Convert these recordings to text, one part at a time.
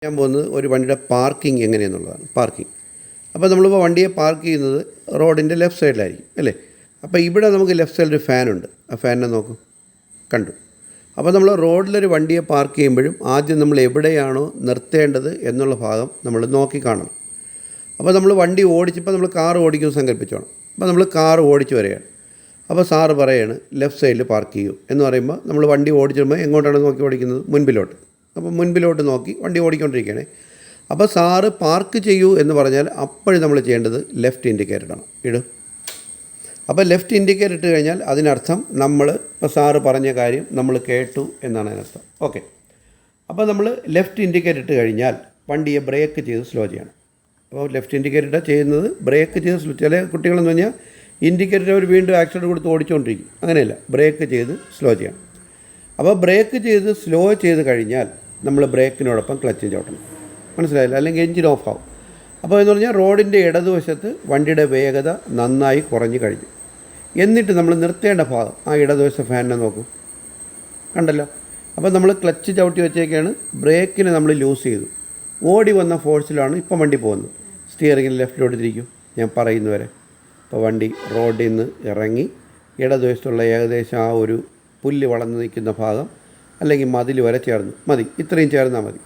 ഞാൻ പോകുന്നത് ഒരു വണ്ടിയുടെ പാർക്കിംഗ് എങ്ങനെയെന്നുള്ളതാണ്. പാർക്കിംഗ് അപ്പോൾ നമ്മളിപ്പോൾ വണ്ടിയെ പാർക്ക് ചെയ്യുന്നത് റോഡിൻ്റെ ലെഫ്റ്റ് സൈഡിലായിരിക്കും അല്ലേ. അപ്പോൾ ഇവിടെ നമുക്ക് ലെഫ്റ്റ് സൈഡിൽ ഒരു ഫാനുണ്ട്. ആ ഫാനിനെ നോക്കും, കണ്ടു. അപ്പോൾ നമ്മൾ റോഡിലൊരു വണ്ടിയെ പാർക്ക് ചെയ്യുമ്പോഴും ആദ്യം നമ്മൾ എവിടെയാണോ നിർത്തേണ്ടത് എന്നുള്ള ഭാഗം നമ്മൾ നോക്കി കാണണം. അപ്പോൾ നമ്മൾ വണ്ടി ഓടിച്ചപ്പോൾ നമ്മൾ കാർ ഓടിക്കുമെന്ന് സങ്കല്പിച്ചോണം. അപ്പോൾ നമ്മൾ കാർ ഓടിച്ച് വരികയാണ്. അപ്പോൾ സാറ് പറയാണ് ലെഫ്റ്റ് സൈഡിൽ പാർക്ക് ചെയ്യൂ എന്ന് പറയുമ്പോൾ നമ്മൾ വണ്ടി ഓടിച്ചിടുമ്പോൾ എങ്ങോട്ടാണ് നോക്കി ഓടിക്കുന്നത്? മുൻപിലോട്ട്. അപ്പോൾ മുൻപിലോട്ട് നോക്കി വണ്ടി ഓടിക്കൊണ്ടിരിക്കുകയാണ്. അപ്പോൾ സാറ് പാർക്ക് ചെയ്യൂ എന്ന് പറഞ്ഞാൽ അപ്പോഴും നമ്മൾ ചെയ്യേണ്ടത് ലെഫ്റ്റ് ഇൻഡിക്കേറ്റർ ഇടണം. ഇടും. അപ്പോൾ ലെഫ്റ്റ് ഇൻഡിക്കേറ്റർ ഇട്ട് കഴിഞ്ഞാൽ അതിനർത്ഥം നമ്മൾ ഇപ്പോൾ സാറ് പറഞ്ഞ കാര്യം നമ്മൾ കേട്ടു എന്നാണ് അതിനർത്ഥം. ഓക്കെ. അപ്പോൾ നമ്മൾ ലെഫ്റ്റ് ഇൻഡിക്കേറ്റർ ഇട്ട് കഴിഞ്ഞാൽ വണ്ടിയെ ബ്രേക്ക് ചെയ്ത് സ്ലോ ചെയ്യണം. അപ്പോൾ ലെഫ്റ്റ് ഇൻഡിക്കേറ്റർ ചെയ്യുന്നത് ബ്രേക്ക് ചെയ്ത് സ്ലോ. ചില കുട്ടികളെന്ന് പറഞ്ഞാൽ ഇൻഡിക്കേറ്റർ അവർ വീണ്ടും ആക്സിഡൻറ്റ് കൊടുത്ത് ഓടിച്ചുകൊണ്ടിരിക്കും. അങ്ങനെയല്ല, ബ്രേക്ക് ചെയ്ത് സ്ലോ ചെയ്യണം. അപ്പോൾ ബ്രേക്ക് ചെയ്ത് സ്ലോ ചെയ്ത് കഴിഞ്ഞാൽ നമ്മൾ ബ്രേക്കിനോടൊപ്പം ക്ലച്ച് ചവിട്ടണം. മനസ്സിലായില്ല? അല്ലെങ്കിൽ എഞ്ചിൻ ഓഫ് ആവും. അപ്പോൾ എന്ന് പറഞ്ഞാൽ റോഡിൻ്റെ ഇടതുവശത്ത് വണ്ടിയുടെ വേഗത നന്നായി കുറഞ്ഞു കഴിഞ്ഞു. എന്നിട്ട് നമ്മൾ നിർത്തേണ്ട ഭാഗം ആ ഇടതുവശ ഫാനിനെ നോക്കും, കണ്ടല്ലോ. അപ്പോൾ നമ്മൾ ക്ലച്ച് ചവിട്ടി വെച്ചേക്കാണ്, ബ്രേക്കിനെ നമ്മൾ ലൂസ് ചെയ്തു. ഓടി വന്ന ഫോഴ്സിലാണ് ഇപ്പം വണ്ടി പോകുന്നത്. സ്റ്റിയറിങ്ങിൽ ലെഫ്റ്റിലോട്ട് തിരിക്കും ഞാൻ പറയുന്നവരെ. ഇപ്പോൾ വണ്ടി റോഡിൽ നിന്ന് ഇറങ്ങി ഇടതുവശത്തുള്ള ഏകദേശം ആ ഒരു പുല്ല് വളർന്ന് നിൽക്കുന്ന ഭാഗം അല്ലെങ്കിൽ മതിൽ വരെ ചേർന്നു മതി. ഇത്രയും ചേർന്നാൽ മതി.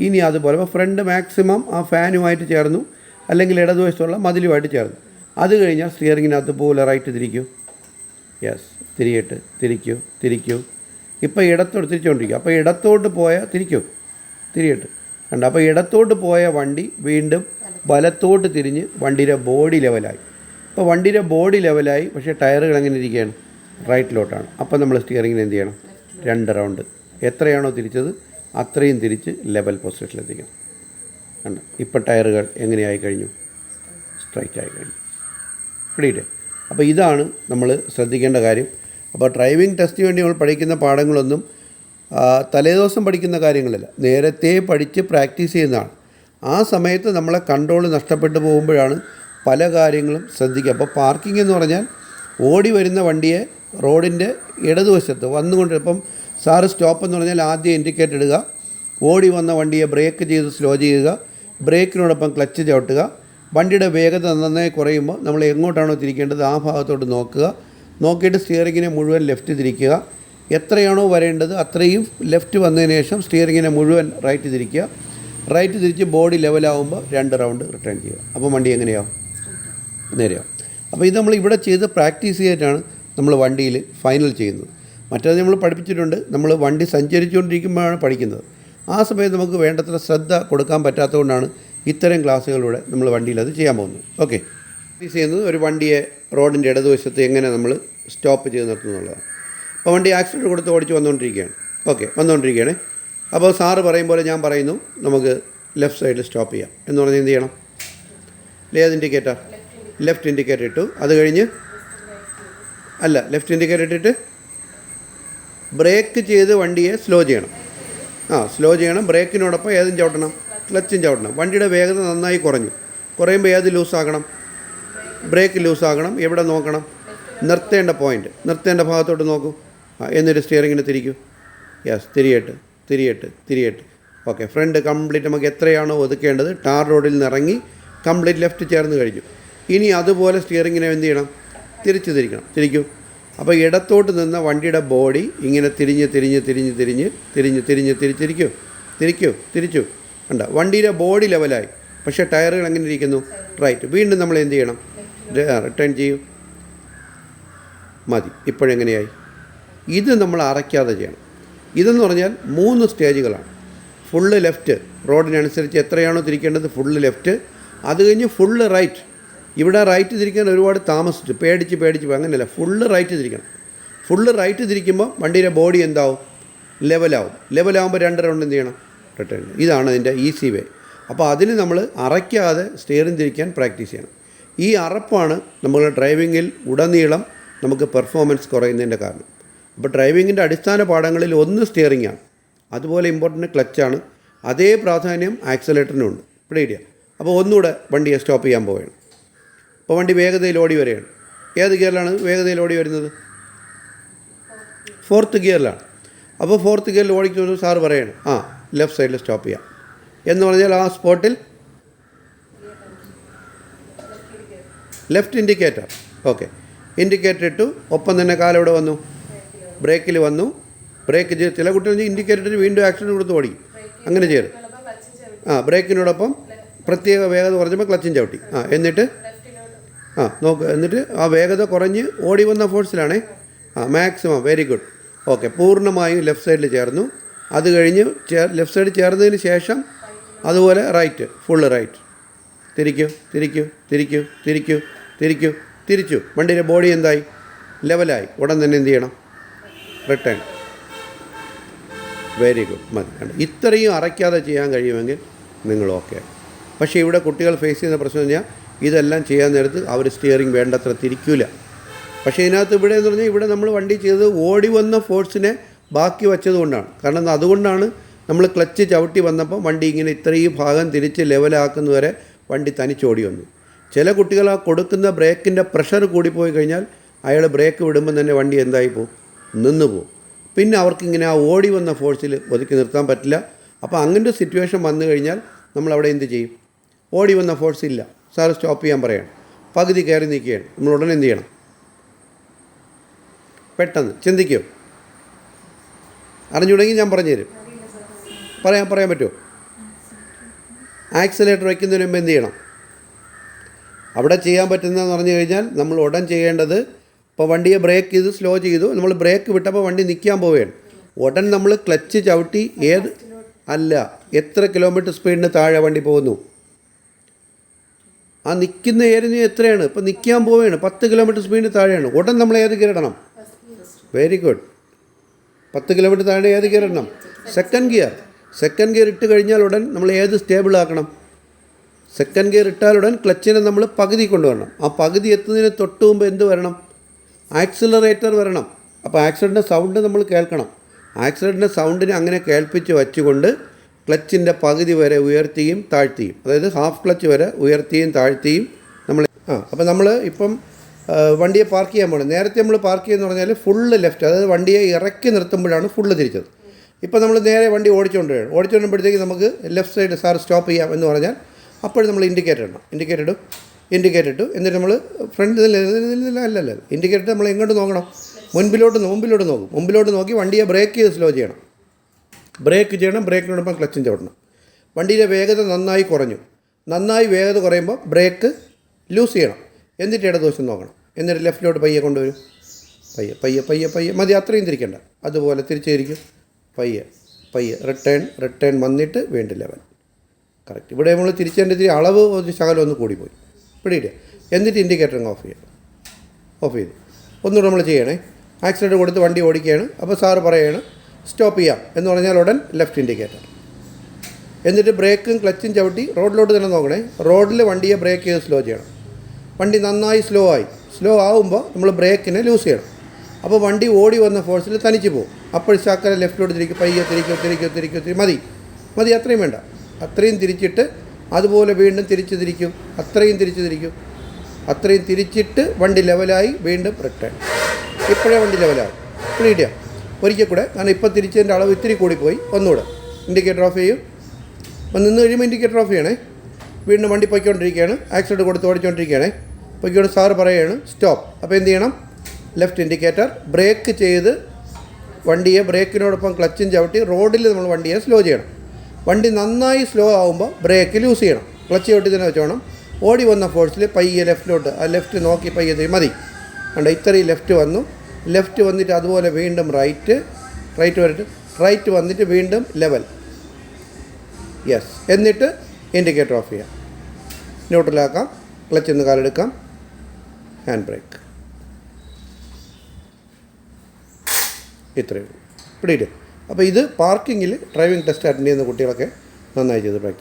ഇനി അതുപോലെ ഇപ്പോൾ ഫ്രണ്ട് മാക്സിമം ആ ഫാനുമായിട്ട് ചേർന്നു, അല്ലെങ്കിൽ ഇടതുവശത്തുള്ള മതിലുമായിട്ട് ചേർന്നു. അത് കഴിഞ്ഞാൽ സ്റ്റിയറിങ്ങിനകത്ത് പോലെ റൈറ്റ് തിരിക്കൂ. യെസ്, തിരിയട്ട്, തിരിക്കൂ. ഇപ്പോൾ ഇടത്തോട്ട് തിരിച്ചുകൊണ്ടിരിക്കും. അപ്പോൾ ഇടത്തോട്ട് പോയാൽ തിരിയട്ട് കണ്ട. അപ്പോൾ ഇടത്തോട്ട് പോയ വണ്ടി വീണ്ടും വലത്തോട്ട് തിരിഞ്ഞ് വണ്ടിയുടെ ബോഡി ലെവലായി. ഇപ്പോൾ വണ്ടിയുടെ ബോഡി ലെവലായി, പക്ഷേ ടയറുകൾ എങ്ങനെ ഇരിക്കുകയാണ്? റൈറ്റിലോട്ടാണ്. അപ്പോൾ നമ്മൾ സ്റ്റിയറിങ്ങിന് എന്ത് ചെയ്യണം? 2 റൗണ്ട് എത്രയാണോ തിരിച്ചത് അത്രയും തിരിച്ച് ലെവൽ പൊസിഷനിലെത്തിക്കണം. കണ്ട. ഇപ്പോൾ ടയറുകൾ എങ്ങനെയായി കഴിഞ്ഞു? സ്ട്രൈറ്റ് ആയി കഴിഞ്ഞു. പിടിയില്ലേ? അപ്പോൾ ഇതാണ് നമ്മൾ ശ്രദ്ധിക്കേണ്ട കാര്യം. അപ്പോൾ ഡ്രൈവിംഗ് ടെസ്റ്റിന് വേണ്ടി നമ്മൾ പഠിക്കുന്ന പാഠങ്ങളൊന്നും തലേദിവസം പഠിക്കുന്ന കാര്യങ്ങളല്ല, നേരത്തെ പഠിച്ച് പ്രാക്ടീസ് ചെയ്യുന്നതാണ്. ആ സമയത്ത് നമ്മളെ കൺട്രോൾ നഷ്ടപ്പെട്ടു പോകുമ്പോഴാണ് പല കാര്യങ്ങളും ശ്രദ്ധിക്കുക. അപ്പോൾ പാർക്കിംഗ് എന്ന് പറഞ്ഞാൽ ഓടി വരുന്ന വണ്ടിയെ റോഡിൻ്റെ ഇടതുവശത്ത് വന്നുകൊണ്ട്, ഇപ്പം സാറ് സ്റ്റോപ്പ് എന്ന് പറഞ്ഞാൽ ആദ്യം ഇൻഡിക്കേറ്റർ ഇടുക, ഓടി വന്ന വണ്ടിയെ ബ്രേക്ക് ചെയ്ത് സ്ലോ ചെയ്യുക, ബ്രേക്കിനോടൊപ്പം ക്ലച്ച് ചവിട്ടുക. വണ്ടിയുടെ വേഗത നന്നായി കുറയുമ്പോൾ നമ്മൾ എങ്ങോട്ടാണോ തിരിക്കേണ്ടത് ആ ഭാഗത്തോട്ട് നോക്കുക. നോക്കിയിട്ട് സ്റ്റിയറിങ്ങിനെ മുഴുവൻ ലെഫ്റ്റ് തിരിക്കുക. എത്രയാണോ വരേണ്ടത് അത്രയും ലെഫ്റ്റ് വന്നതിന് ശേഷം സ്റ്റിയറിങ്ങിനെ മുഴുവൻ റൈറ്റ് തിരിക്കുക. റൈറ്റ് തിരിച്ച് ബോഡി ലെവലാവുമ്പോൾ 2 റൗണ്ട് റിട്ടേൺ ചെയ്യുക. അപ്പോൾ വണ്ടി എങ്ങനെയാവും? നേരെയാവും. അപ്പോൾ ഇത് നമ്മൾ ഇവിടെ ചെയ്ത് പ്രാക്ടീസ് ചെയ്തിട്ടാണ് നമ്മൾ വണ്ടിയിൽ ഫൈനൽ ചെയ്യുന്നത്. മറ്റേത് നമ്മൾ പഠിപ്പിച്ചിട്ടുണ്ട്, നമ്മൾ വണ്ടി സഞ്ചരിച്ചുകൊണ്ടിരിക്കുമ്പോഴാണ് പഠിക്കുന്നത്. ആ സമയത്ത് നമുക്ക് വേണ്ടത്ര ശ്രദ്ധ കൊടുക്കാൻ പറ്റാത്തതുകൊണ്ടാണ് ഇത്തരം ക്ലാസ്സുകളിലൂടെ നമ്മൾ വണ്ടിയിൽ അത് ചെയ്യാൻ പോകുന്നത്. ഓക്കെ. പ്രാക്ടീസ് ചെയ്യുന്നത് ഒരു വണ്ടിയെ റോഡിൻ്റെ ഇടതുവശത്ത് എങ്ങനെ നമ്മൾ സ്റ്റോപ്പ് ചെയ്ത് നിർത്തുന്നുള്ളതാണ്. അപ്പോൾ വണ്ടി ആക്സിഡൻറ്റ് കൊടുത്ത് ഓടിച്ച് വന്നുകൊണ്ടിരിക്കുകയാണ്. ഓക്കെ, വന്നുകൊണ്ടിരിക്കുകയാണ്. അപ്പോൾ സാറ് പറയും പോലെ ഞാൻ പറയുന്നു നമുക്ക് ലെഫ്റ്റ് സൈഡിൽ സ്റ്റോപ്പ് ചെയ്യാം എന്ന് പറഞ്ഞാൽ എന്ത് ചെയ്യണം? ഏത് ഇൻഡിക്കേറ്റർ? ലെഫ്റ്റ് ഇൻഡിക്കേറ്റർ ഇട്ടു. അത് കഴിഞ്ഞ് ലെഫ്റ്റ് ഇൻഡിക്കേറ്റർ ഇട്ടിട്ട് ബ്രേക്ക് ചെയ്ത് വണ്ടിയെ സ്ലോ ചെയ്യണം. സ്ലോ ചെയ്യണം. ബ്രേക്കിനോടൊപ്പം ഏതും ചവിട്ടണം? ക്ലച്ചും ചവിട്ടണം. വണ്ടിയുടെ വേഗത നന്നായി കുറയുമ്പോൾ ഏത് ലൂസാക്കണം? ബ്രേക്ക് ലൂസാകണം. എവിടെ നോക്കണം? നിർത്തേണ്ട പോയിൻ്റ്, നിർത്തേണ്ട ഭാഗത്തോട്ട് നോക്കൂ. എന്നിട്ട് സ്റ്റിയറിങ്ങിന് തിരിക്കൂ. യെസ്, തിരിയട്ട്. ഓക്കെ. ഫ്രണ്ട് കംപ്ലീറ്റ് നമുക്ക് എത്രയാണോ ഒതുക്കേണ്ടത് ടാർ റോഡിൽ നിന്ന് ഇറങ്ങി കംപ്ലീറ്റ് ലെഫ്റ്റ് ചേർന്ന് കഴിഞ്ഞു. ഇനി അതുപോലെ സ്റ്റിയറിങ്ങിനെ എന്ത് ചെയ്യണം? തിരിക്കൂ. അപ്പോൾ ഇടത്തോട്ട് നിന്ന വണ്ടിയുടെ ബോഡി ഇങ്ങനെ തിരിച്ചു കണ്ട. വണ്ടിയുടെ ബോഡി ലെവലായി, പക്ഷേ ടയറുകൾ എങ്ങനെ ഇരിക്കുന്നു? റൈറ്റ്. വീണ്ടും നമ്മൾ എന്ത് ചെയ്യണം? റിട്ടേൺ ചെയ്യൂ. മതി. ഇപ്പോഴെങ്ങനെയായി? ഇത് നമ്മൾ അറയ്ക്കാതെ ചെയ്യണം. ഇതെന്ന് പറഞ്ഞാൽ 3 സ്റ്റേജുകളാണ്. ഫുള്ള് ലെഫ്റ്റ്, റോഡിനനുസരിച്ച് എത്രയാണോ തിരിക്കേണ്ടത് ഫുള്ള് ലെഫ്റ്റ്. അത് കഴിഞ്ഞ് ഫുള്ള് റൈറ്റ്. ഇവിടെ റൈറ്റ് തിരിക്കാൻ ഒരുപാട് താമസിച്ചു, പേടിച്ച് അങ്ങനെയല്ല, ഫുള്ള് റൈറ്റ് തിരിക്കണം. ഫുള്ള് റൈറ്റ് തിരിക്കുമ്പോൾ വണ്ടിയുടെ ബോഡി എന്താവും? ലെവലാവുമ്പോൾ 2 റൗണ്ട് എന്ത് ചെയ്യണം? റിട്ടേൺ. ഇതാണ് അതിൻ്റെ ഈസി വേ. അപ്പോൾ അതിന് നമ്മൾ അറയ്ക്കാതെ സ്റ്റിയറിംഗ് തിരിക്കാൻ പ്രാക്ടീസ് ചെയ്യണം. ഈ അറപ്പാണ് നമ്മൾ ഡ്രൈവിങ്ങിൽ ഉടനീളം നമുക്ക് പെർഫോമൻസ് കുറയുന്നതിൻ്റെ കാരണം. അപ്പോൾ ഡ്രൈവിങ്ങിൻ്റെ അടിസ്ഥാന പാഠങ്ങളിൽ ഒന്ന് സ്റ്റിയറിംഗാണ്, അതുപോലെ ഇമ്പോർട്ടൻ്റ് ക്ലച്ചാണ്, അതേ പ്രാധാന്യം ആക്സലേറ്ററിനുണ്ട്. പിടിയില്ല. അപ്പോൾ ഒന്നുകൂടെ വണ്ടിയെ സ്റ്റോപ്പ് ചെയ്യാൻ പോവുകയാണ്. അപ്പോൾ വണ്ടി വേഗതയിൽ ഓടി വരികയാണ്. ഏത് ഗിയറിലാണ് വേഗതയിൽ ഓടി വരുന്നത്? 4th ഗിയറിലാണ്. അപ്പോൾ 4th ഗിയറിൽ ഓടിക്കുന്നത് സാറ് പറയണം ലെഫ്റ്റ് സൈഡിൽ സ്റ്റോപ്പ് ചെയ്യാം. എന്ന് പറഞ്ഞാൽ ആ സ്പോട്ടിൽ ലെഫ്റ്റ് ഇൻഡിക്കേറ്റർ. ഓക്കെ, ഇൻഡിക്കേറ്റർ ഇട്ടു, ഒപ്പം തന്നെ കാലെവിടെ വന്നു, ബ്രേക്കിൽ വന്നു. ബ്രേക്ക് ചെയ്ത് ചില കുട്ടികൾ ഇൻഡിക്കേറ്റർ വീണ്ടും ആക്സിഡൻറ്റ് കൊടുത്ത് ഓടിക്കും. അങ്ങനെ ചെയ്യരുത്. ബ്രേക്കിനോടൊപ്പം പ്രത്യേക വേഗത കുറഞ്ഞപ്പോൾ ക്ലച്ചും ചവിട്ടി. എന്നിട്ട് നോക്ക്, എന്നിട്ട് ആ വേഗത കുറഞ്ഞ് ഓടി വന്ന ഫോഴ്സിലാണേ. മാക്സിമം. Very good. ഓക്കെ, പൂർണ്ണമായും ലെഫ്റ്റ് സൈഡിൽ ചേർന്നു. അത് കഴിഞ്ഞ് ലെഫ്റ്റ് സൈഡ് ചേർന്നതിന് ശേഷം അതുപോലെ റൈറ്റ്, ഫുള്ള് റൈറ്റ്. തിരിക്കൂ തിരിക്കൂ തിരിക്കൂ തിരിക്കൂ തിരിക്കൂ തിരിച്ചു. വണ്ടിയുടെ ബോഡി എന്തായി, ലെവലായി. ഉടൻ തന്നെ എന്ത് ചെയ്യണം, റിട്ടേൺ. Very good. മതി. ഇത്രയും അറയ്ക്കാതെ ചെയ്യാൻ കഴിയുമെങ്കിൽ നിങ്ങൾ ഓക്കെ. പക്ഷേ ഇവിടെ കുട്ടികൾ ഫേസ് ചെയ്യുന്ന പ്രശ്നം എന്ന് പറഞ്ഞാൽ ഇതെല്ലാം ചെയ്യാൻ നേരത്ത് അവർ സ്റ്റിയറിംഗ് വേണ്ടത്ര തിരിക്കില്ല. പക്ഷേ ഇതിനകത്ത് ഇവിടെ എന്ന് പറഞ്ഞാൽ ഇവിടെ നമ്മൾ വണ്ടി ചെയ്തത് ഓടി വന്ന ഫോഴ്സിനെ ബാക്കി വച്ചതുകൊണ്ടാണ്. കാരണം അതുകൊണ്ടാണ് നമ്മൾ ക്ലച്ച് ചവിട്ടി വന്നപ്പോൾ വണ്ടി ഇങ്ങനെ ഇത്രയും ഭാഗം തിരിച്ച് ലെവലാക്കുന്നവരെ വണ്ടി തനിച്ചോടി വന്നു. ചില കുട്ടികൾ ആ കൊടുക്കുന്ന ബ്രേക്കിൻ്റെ പ്രഷർ കൂടിപ്പോയി കഴിഞ്ഞാൽ അയാൾ ബ്രേക്ക് വിടുമ്പോൾ തന്നെ വണ്ടി എന്തായി പോകും, നിന്ന് പോകും. പിന്നെ അവർക്കിങ്ങനെ ആ ഓടി വന്ന ഫോഴ്സിൽ ഒതുക്കി നിർത്താൻ പറ്റില്ല. അപ്പോൾ അങ്ങനത്തെ സിറ്റുവേഷൻ വന്നു കഴിഞ്ഞാൽ നമ്മളവിടെ എന്ത് ചെയ്യും, ഓടി വന്ന ഫോഴ്സ് ഇല്ല, സാറ് സ്റ്റോപ്പ് ചെയ്യാൻ പറയണം, പകുതി കയറി നിൽക്കുകയാണ്, നമ്മൾ ഉടനെ എന്ത് ചെയ്യണം, പെട്ടെന്ന് ചിന്തിക്കോ, അറിഞ്ഞുകൂടെങ്കിൽ ഞാൻ പറഞ്ഞുതരും. പറയാൻ പറ്റുമോ? ആക്സിലേറ്റർ വയ്ക്കുന്നതിന് മുമ്പ് എന്ത് ചെയ്യണം, അവിടെ ചെയ്യാൻ പറ്റുന്നതെന്ന് പറഞ്ഞു കഴിഞ്ഞാൽ നമ്മൾ ഉടൻ ചെയ്യേണ്ടത്, ഇപ്പോൾ വണ്ടിയെ ബ്രേക്ക് ചെയ്ത് സ്ലോ ചെയ്തു, നമ്മൾ ബ്രേക്ക് വിട്ടപ്പോൾ വണ്ടി നിൽക്കാൻ പോവുകയാണ്. ഉടൻ നമ്മൾ ക്ലച്ച് ചവിട്ടി എത്ര കിലോമീറ്റർ സ്പീഡിന് താഴെ വണ്ടി പോകുന്നു, ആ നിൽക്കുന്ന ഏരിയ എത്രയാണ്, ഇപ്പോൾ നിൽക്കാൻ പോവുകയാണ് 10 കിലോമീറ്റർ സ്പീഡിന് താഴെയാണ്. ഉടൻ നമ്മൾ ഏത് ഗിയർ ഇടണം? Very good. 10 കിലോമീറ്റർ താഴെ ഏത് ഗിയർ ഇടണം? സെക്കൻഡ് ഗിയർ ഇട്ട് കഴിഞ്ഞാൽ ഉടൻ നമ്മൾ ഏത് സ്റ്റേബിൾ ആക്കണം? സെക്കൻഡ് ഗിയർ ഇട്ടാലുടൻ ക്ലച്ചിനെ നമ്മൾ പകുതി കൊണ്ടുവരണം. ആ പകുതി എത്തുന്നതിന് തൊട്ട് മുമ്പ് എന്ത് വരണം? ആക്സിലറേറ്റർ വരണം. അപ്പോൾ ആക്സിഡൻറ്റിൻ്റെ സൗണ്ട് നമ്മൾ കേൾക്കണം. ആക്സിഡൻറ്റിൻ്റെ സൗണ്ടിനെ അങ്ങനെ കേൾപ്പിച്ച് വച്ചുകൊണ്ട് ക്ലച്ചിൻ്റെ പകുതി വരെ ഉയർത്തിയും താഴ്ത്തിയും, അതായത് ഹാഫ് ക്ലച്ച് വരെ ഉയർത്തിയും താഴ്ത്തിയും നമ്മൾ അപ്പോൾ നമ്മൾ ഇപ്പം വണ്ടിയെ പാർക്ക് ചെയ്യാൻ പോകണം. നേരത്തെ നമ്മൾ പാർക്ക് ചെയ്യുമെന്ന് പറഞ്ഞാൽ ഫുള്ള് ലെഫ്റ്റ്, അതായത് വണ്ടിയെ ഇറക്കി നിർത്തുമ്പോഴാണ് ഫുള്ള് തിരിച്ചത്. ഇപ്പോൾ നമ്മൾ നേരെ വണ്ടി ഓടിച്ചുകൊണ്ടുവരുമ്പോഴത്തേക്ക് നമുക്ക് ലെഫ്റ്റ് സൈഡ് സാർ സ്റ്റോപ്പ് ചെയ്യാം എന്ന് പറഞ്ഞാൽ അപ്പോൾ നമ്മൾ ഇൻഡിക്കേറ്റർ ഇടണം. ഇൻഡിക്കേറ്റർ ഇട്ടു. എന്നിട്ട് നമ്മൾ ഫ്രണ്ടിൽ അല്ലല്ല ഇൻഡിക്കേറ്റർ നമ്മൾ എങ്ങോട്ട് നോക്കണം? മുൻപിലോട്ട് നോക്കും. മുമ്പിലോട്ട് നോക്കി വണ്ടിയെ ബ്രേക്ക് ചെയ്ത് സ്ലോ ചെയ്യണം. ബ്രേക്കിനോടൊപ്പം ക്ലച്ചും ചവിടണം. വണ്ടിയുടെ വേഗത നന്നായി കുറഞ്ഞു. വേഗത കുറയുമ്പോൾ ബ്രേക്ക് ലൂസ് ചെയ്യണം. എന്നിട്ട് ഇടതുവശം നോക്കണം. എന്നിട്ട് ലെഫ്റ്റിലോട്ട് പയ്യെ കൊണ്ടുവരും. പയ്യെ മതി, അത്രയും തിരിക്കണ്ട. അതുപോലെ തിരിച്ചിരിക്കും. പയ്യെ റിട്ടേൺ വന്നിട്ട് വീണ്ടും ലെവൽ. കറക്റ്റ്. ഇവിടെ നമ്മൾ തിരിച്ചതിൻ്റെ അളവ് ഒരു ശകലം ഒന്ന് കൂടിപ്പോയി, പിടിയില്ല. എന്നിട്ട് ഇൻഡിക്കേറ്റർ ഓഫ് ചെയ്തു. ഒന്നുകൂടെ നമ്മൾ ചെയ്യണേ. ആക്സിലേറ്റർ കൊടുത്ത് വണ്ടി ഓടിക്കുകയാണ്. അപ്പോൾ സാറ് പറയുകയാണ് സ്റ്റോപ്പ് ചെയ്യാം എന്ന് പറഞ്ഞാൽ ഉടൻ ലെഫ്റ്റ് ഇൻഡിക്കേറ്റർ. എന്നിട്ട് ബ്രേക്കും ക്ലച്ചും ചവിട്ടി റോഡിലോട്ട് തന്നെ നോക്കണേ. റോഡിൽ വണ്ടിയെ ബ്രേക്ക് ചെയ്ത് സ്ലോ ചെയ്യണം. വണ്ടി നന്നായി സ്ലോ ആവുമ്പോൾ നമ്മൾ ബ്രേക്കിനെ ലൂസ് ചെയ്യണം. അപ്പോൾ വണ്ടി ഓടി വന്ന ഫോഴ്സിൽ തനിച്ച് പോകും. അപ്പോൾ ശാക്കര ലെഫ്റ്റിലോട്ട് തിരിക്കും. പയ്യെ തിരിക്കും. മതി, അത്രയും വേണ്ട. അത്രയും തിരിച്ചിട്ട് അതുപോലെ വീണ്ടും തിരിക്കും. അത്രയും തിരിച്ചിട്ട് വണ്ടി ലെവലായി വീണ്ടും റിട്ടേൺ. ഇപ്പോഴേ വണ്ടി ലെവലാകും. പിടിക്കുക ഒരിക്കൽ കൂടെ. കാരണം ഇപ്പോൾ തിരിച്ചതിൻ്റെ അളവ് ഇത്തിരി കൂടിപ്പോയി. ഒന്നുകൂടെ ഇൻഡിക്കേറ്റർ ഓഫ് ചെയ്യും. നിന്ന് കഴിയുമ്പോൾ ഇൻഡിക്കേറ്റർ ഓഫ് ചെയ്യണേ. വീണ്ടും വണ്ടി പൊയ്ക്കൊണ്ടിരിക്കുകയാണ്. ആക്സിഡൻറ്റ് കൊടുത്ത് ഓടിച്ചുകൊണ്ടിരിക്കുകയാണേ. പൊയ്ക്കൊണ്ട് സാറ് പറയുകയാണ് സ്റ്റോപ്പ്. അപ്പോൾ എന്ത് ചെയ്യണം? Left indicator. ബ്രേക്ക് ചെയ്ത് വണ്ടിയെ ബ്രേക്കിനോടൊപ്പം ക്ലച്ചും ചവിട്ടി റോഡിൽ നമ്മൾ വണ്ടിയെ സ്ലോ ചെയ്യണം. വണ്ടി നന്നായി സ്ലോ ആകുമ്പോൾ ബ്രേക്ക് ലൂസ് ചെയ്യണം. ക്ലച്ച് ചവിട്ടി തന്നെ വെച്ചോണം. ഓടി വന്ന ഫോഴ്സിൽ പയ്യെ ലെഫ്റ്റിലോട്ട്, ആ ലെഫ്റ്റ് നോക്കി പയ്യെ മതി. കണ്ട ഇത്രയും ലെഫ്റ്റ് വന്നിട്ട് അതുപോലെ വീണ്ടും റൈറ്റ് വന്നിട്ട് വീണ്ടും ലെവൽ. യെസ്. എന്നിട്ട് ഇൻഡിക്കേറ്റർ ഓഫ് ചെയ്യാം. ന്യൂട്രലാക്കാം. ക്ലച്ച് ഒന്ന് കാലെടുക്കാം. Hand brake. ഇത്രയും പിടിയില്ലേ. അപ്പോൾ ഇത് പാർക്കിങ്ങിൽ ഡ്രൈവിംഗ് ടെസ്റ്റ് അറ്റൻഡ് ചെയ്യുന്ന കുട്ടികളൊക്കെ നന്നായി ചെയ്ത് പ്രാക്ടീസ്